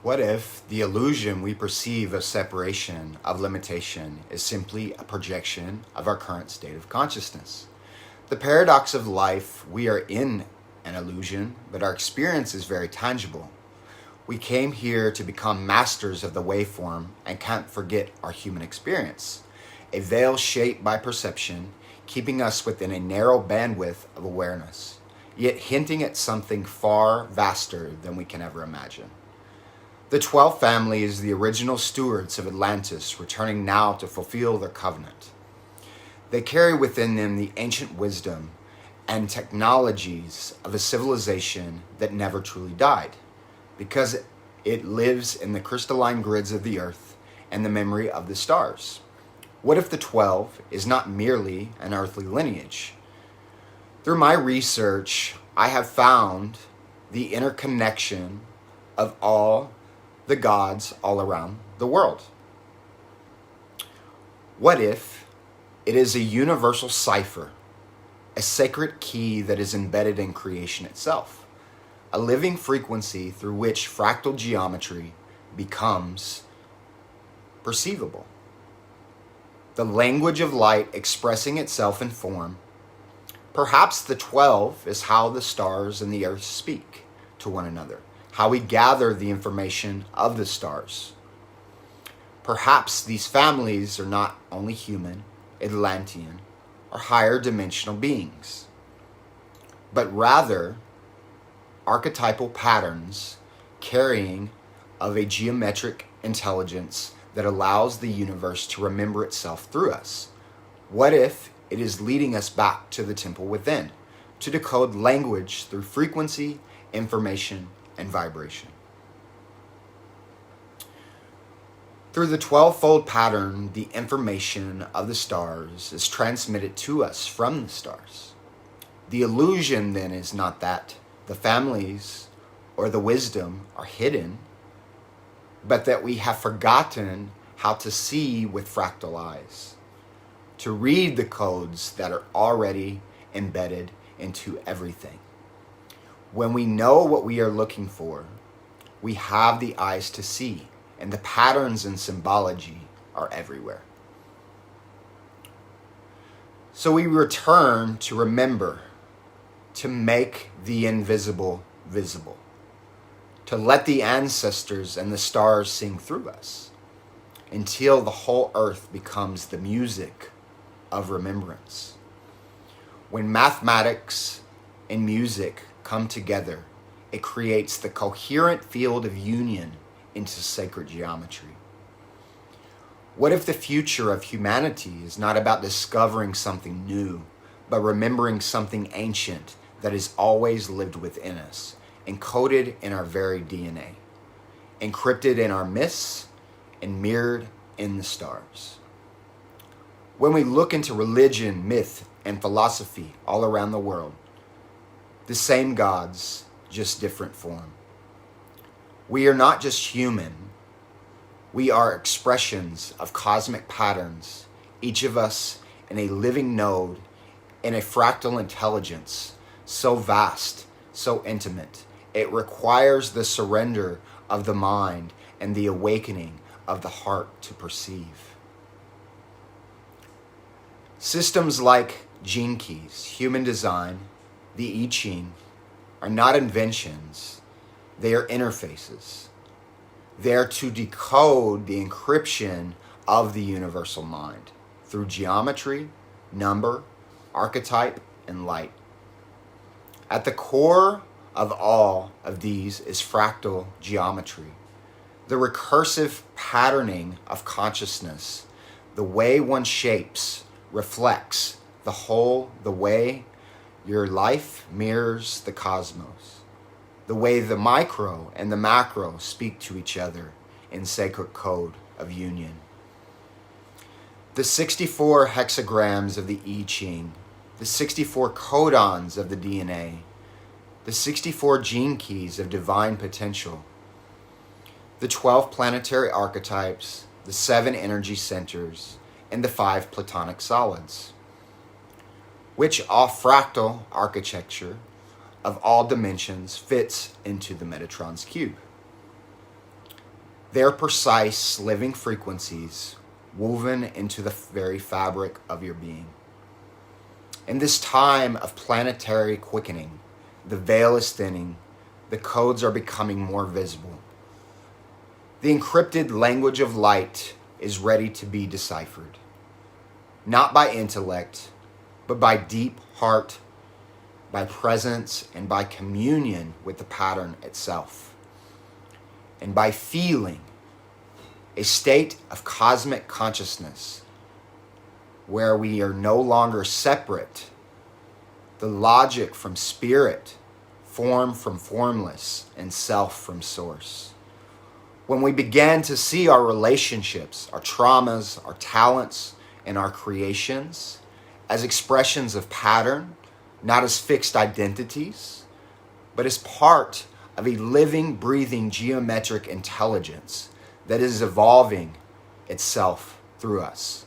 What if the illusion we perceive of separation, of limitation, is simply a projection of our current state of consciousness? The paradox of life, we are in an illusion, but our experience is very tangible. We came here to become masters of the waveform and can't forget our human experience, a veil shaped by perception, keeping us within a narrow bandwidth of awareness, yet hinting at something far vaster than we can ever imagine. The 12th family is the original stewards of Atlantis, returning now to fulfill their covenant. They carry within them the ancient wisdom and technologies of a civilization that never truly died, because it lives in the crystalline grids of the earth and the memory of the stars. What if the 12 is not merely an earthly lineage? Through my research, I have found the interconnection of all the gods all around the world. What if it is a universal cipher, a sacred key that is embedded in creation itself, a living frequency through which fractal geometry becomes perceivable? The language of light expressing itself in form. Perhaps the 12 is how the stars and the earth speak to one another, how we gather the information of the stars. Perhaps these families are not only human, Atlantean, or higher dimensional beings, but rather archetypal patterns carrying of a geometric intelligence that allows the universe to remember itself through us. What if it is leading us back to the temple within, to decode language through frequency, information, and vibration? Through the 12-fold pattern, the information of the stars is transmitted to us from the stars. The illusion then is not that the families or the wisdom are hidden, but that we have forgotten how to see with fractal eyes, to read the codes that are already embedded into everything. When we know what we are looking for, we have the eyes to see, and the patterns and symbology are everywhere. So we return to remember, to make the invisible visible, to let the ancestors and the stars sing through us until the whole earth becomes the music of remembrance. When mathematics and music come together, it creates the coherent field of union into sacred geometry. What if the future of humanity is not about discovering something new, but remembering something ancient that has always lived within us, encoded in our very DNA, encrypted in our myths, and mirrored in the stars? When we look into religion, myth, and philosophy all around the world, the same gods, just different form. We are not just human. We are expressions of cosmic patterns, each of us in a living node, in a fractal intelligence, so vast, so intimate. It requires the surrender of the mind and the awakening of the heart to perceive. Systems like gene keys, human design, the I Ching, are not inventions. They are interfaces. They are to decode the encryption of the universal mind through geometry, number, archetype, and light. At the core of all of these is fractal geometry, the recursive patterning of consciousness, the way one shapes, reflects the whole, the way your life mirrors the cosmos, the way the micro and the macro speak to each other in sacred code of union. The 64 hexagrams of the I Ching, the 64 codons of the DNA, the 64 gene keys of divine potential, the 12 planetary archetypes, the 7 energy centers, and the 5 platonic solids, which off fractal architecture of all dimensions fits into the Metatron's cube. They're precise living frequencies woven into the very fabric of your being. In this time of planetary quickening, the veil is thinning, the codes are becoming more visible. The encrypted language of light is ready to be deciphered, not by intellect, but by deep heart, by presence, and by communion with the pattern itself, and by feeling a state of cosmic consciousness where we are no longer separate, the logic from spirit, form from formless, and self from source. When we begin to see our relationships, our traumas, our talents, and our creations as expressions of pattern, not as fixed identities, but as part of a living, breathing geometric intelligence that is evolving itself through us.